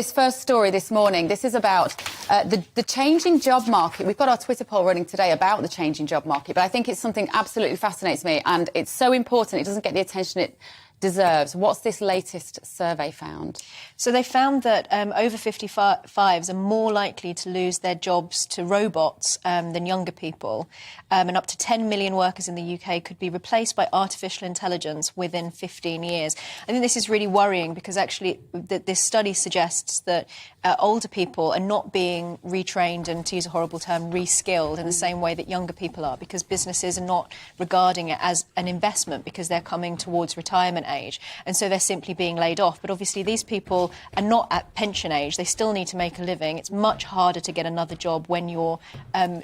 this first story this morning. This is about the changing job market. We've got our Twitter poll running today about the changing job market, but I think it's something absolutely fascinates me, and it's so important. It doesn't get the attention it deserves. What's this latest survey found? So they found that over 55s are more likely to lose their jobs to robots than younger people, and up to 10 million workers in the UK could be replaced by artificial intelligence within 15 years. I think this is really worrying because actually this study suggests that older people are not being retrained and, to use a horrible term, reskilled in the same way that younger people are, because businesses are not regarding it as an investment because they're coming towards retirement age, and so they're simply being laid off. But obviously these people are not at pension age. They still need to make a living. It's much harder to get another job when you're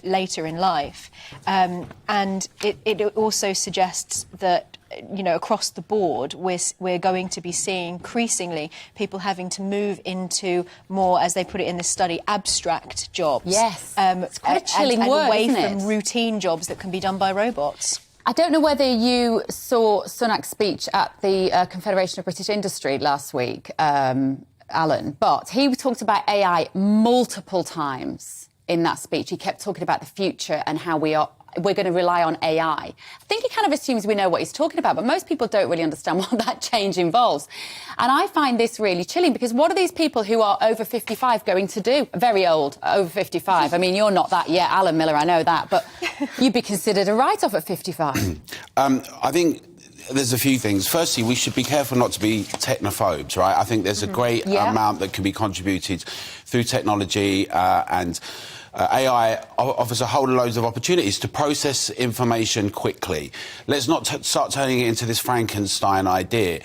later in life. And it also suggests that, you know, across the board, we're going to be seeing increasingly people having to move into more, as they put it in this study, abstract jobs. Yes, it's quite a chilling word, away isn't from it? Routine jobs that can be done by robots. I don't know whether you saw Sunak's speech at the Confederation of British Industry last week, Alan, but he talked about AI multiple times in that speech. He kept talking about the future and how we're going to rely on AI. I think he kind of assumes we know what he's talking about, but most people don't really understand what that change involves. And I find this really chilling, because what are these people who are over 55 going to do? Very old, over 55. I mean, you're not that yet, Alan Miller, I know that, but you'd be considered a write-off at 55. I think there's a few things. Firstly, we should be careful not to be technophobes, right? I think there's a great amount that can be contributed through technology, and AI offers a whole load of opportunities to process information quickly. Let's not start turning it into this Frankenstein idea.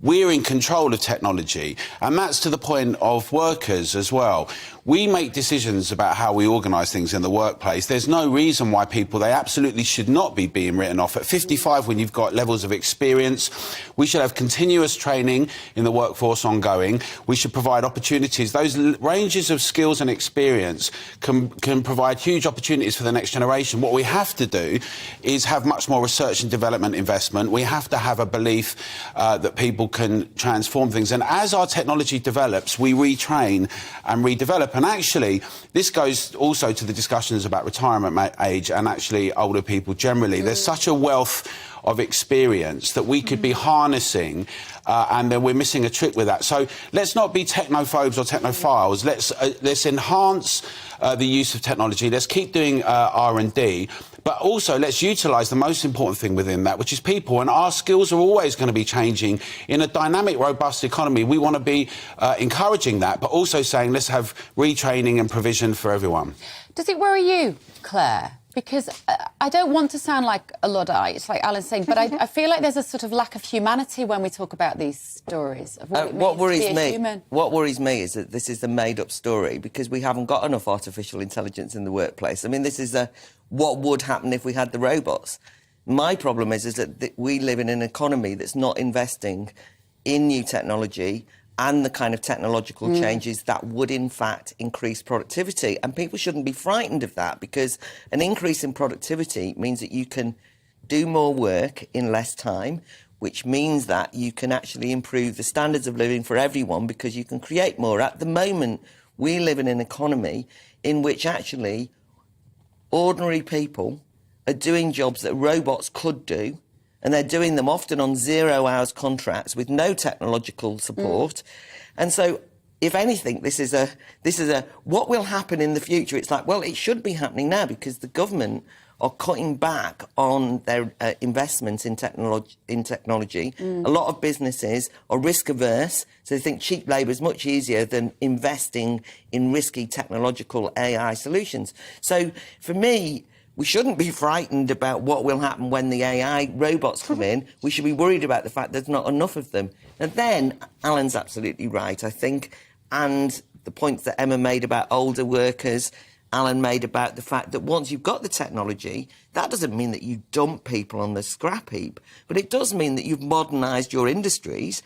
We're in control of technology, and that's to the point of workers as well. We make decisions about how we organise things in the workplace. There's no reason why they absolutely should not be being written off. At 55, when you've got levels of experience, we should have continuous training in the workforce ongoing. We should provide opportunities. Those ranges of skills and experience can provide huge opportunities for the next generation. What we have to do is have much more research and development investment. We have to have a belief that people can transform things. And as our technology develops, we retrain and redevelop. And actually, this goes also to the discussions about retirement age and actually older people generally. There's such a wealth of experience that we could be harnessing, and then we're missing a trick with that. So let's not be technophobes or technophiles. Let's enhance the use of technology. Let's keep doing R&D. But also, let's utilise the most important thing within that, which is people. And our skills are always going to be changing. In a dynamic, robust economy, we want to be encouraging that, but also saying let's have retraining and provision for everyone. Does it worry you, Claire? Because I don't want to sound like a Luddite, like Alan's saying, but I feel like there's a sort of lack of humanity when we talk about these stories of what it means to be a human. What worries me is that this is a made-up story because we haven't got enough artificial intelligence in the workplace. I mean, this is what would happen if we had the robots. My problem is that we live in an economy that's not investing in new technology and the kind of technological changes that would, in fact, increase productivity. And people shouldn't be frightened of that, because an increase in productivity means that you can do more work in less time, which means that you can actually improve the standards of living for everyone because you can create more. At the moment, we live in an economy in which actually ordinary people are doing jobs that robots could do, and they're doing them often on 0 hours contracts with no technological support. And so, if anything, this is a what will happen in the future. It's like, well, it should be happening now because the government are cutting back on their investments in technology. A lot of businesses are risk averse, so they think cheap labour is much easier than investing in risky technological AI solutions. So, for me, we shouldn't be frightened about what will happen when the AI robots come in. We should be worried about the fact there's not enough of them. And then, Alan's absolutely right, I think, and the points that Emma made about older workers, Alan made about the fact that once you've got the technology, that doesn't mean that you dump people on the scrap heap, but it does mean that you've modernised your industries